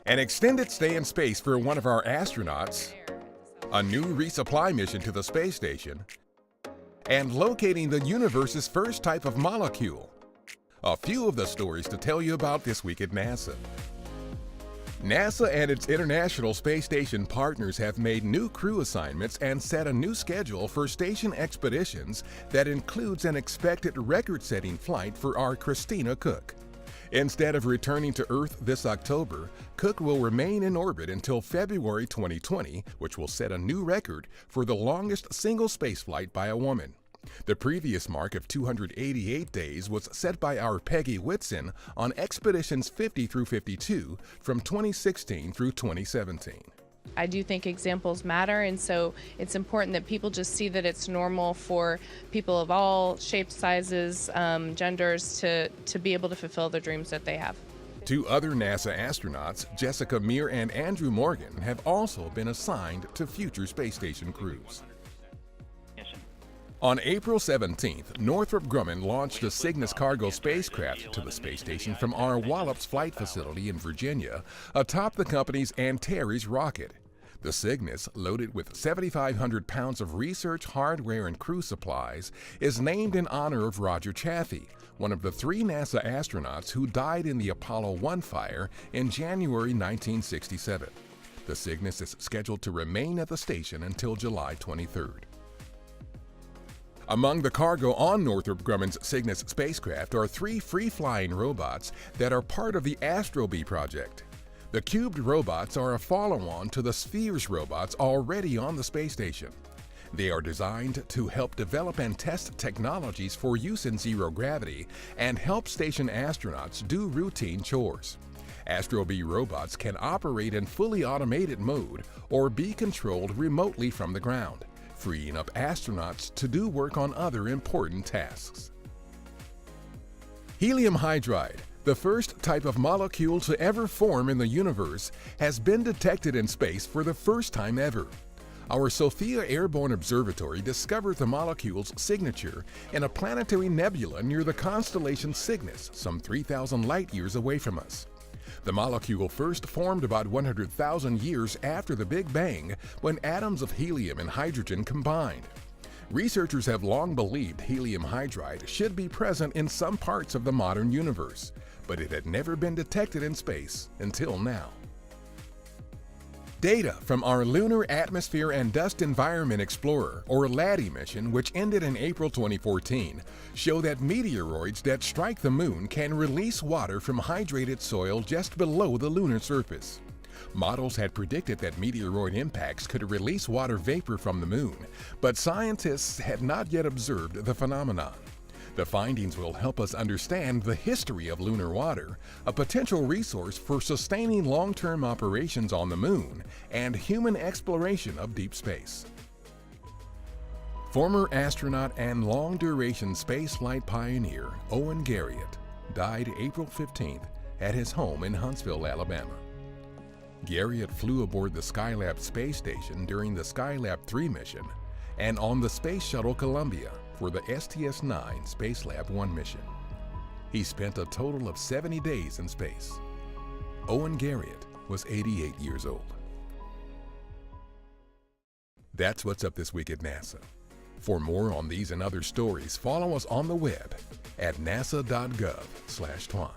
An extended stay in space for one of our astronauts, a new resupply mission to the space station, and locating the universe's first type of molecule. A few of the stories to tell you about this week at NASA. NASA and its International Space Station partners have made new crew assignments and set a new schedule for station expeditions that includes an expected record-setting flight for our Christina Cook. Instead of returning to Earth this October, Cook will remain in orbit until February 2020, which will set a new record for the longest single spaceflight by a woman. The previous mark of 288 days was set by our Peggy Whitson on expeditions 50 through 52 from 2016 through 2017. I do think examples matter, and so it's important that people just see that it's normal for people of all shapes, sizes, genders to be able to fulfill the dreams that they have. Two other NASA astronauts, Jessica Meir and Andrew Morgan, have also been assigned to future space station crews. On April 17th, Northrop Grumman launched a Cygnus cargo spacecraft to the space station from our Wallops Flight Facility in Virginia atop the company's Antares rocket. The Cygnus, loaded with 7,500 pounds of research, hardware, and crew supplies, is named in honor of Roger Chaffee, one of the three NASA astronauts who died in the Apollo 1 fire in January 1967. The Cygnus is scheduled to remain at the station until July 23rd. Among the cargo on Northrop Grumman's Cygnus spacecraft are three free-flying robots that are part of the Astronomy project. The cubed robots are a follow-on to the Spheres robots already on the space station. They are designed to help develop and test technologies for use in zero gravity and help station astronauts do routine chores. Astronomy robots can operate in fully automated mode or be controlled remotely from the ground, freeing up astronauts to do work on other important tasks. Helium hydride, the first type of molecule to ever form in the universe, has been detected in space for the first time ever. Our Sophia Airborne Observatory discovered the molecule's signature in a planetary nebula near the constellation Cygnus, some 3,000 light-years away from us. The molecule first formed about 100,000 years after the Big Bang, when atoms of helium and hydrogen combined. Researchers have long believed helium hydride should be present in some parts of the modern universe, but it had never been detected in space until now. Data from our Lunar Atmosphere and Dust Environment Explorer, or LADEE mission, which ended in April 2014, show that meteoroids that strike the moon can release water from hydrated soil just below the lunar surface. Models had predicted that meteoroid impacts could release water vapor from the moon, but scientists had not yet observed the phenomenon. The findings will help us understand the history of lunar water, a potential resource for sustaining long-term operations on the moon and human exploration of deep space. Former astronaut and long-duration spaceflight pioneer Owen Garriott died April 15th at his home in Huntsville, Alabama. Garriott flew aboard the Skylab space station during the Skylab 3 mission and on the Space Shuttle Columbia for the STS-9 Spacelab 1 mission. He spent a total of 70 days in space. Owen Garriott was 88 years old. That's what's up this week at NASA. For more on these and other stories, follow us on the web at nasa.gov/twan.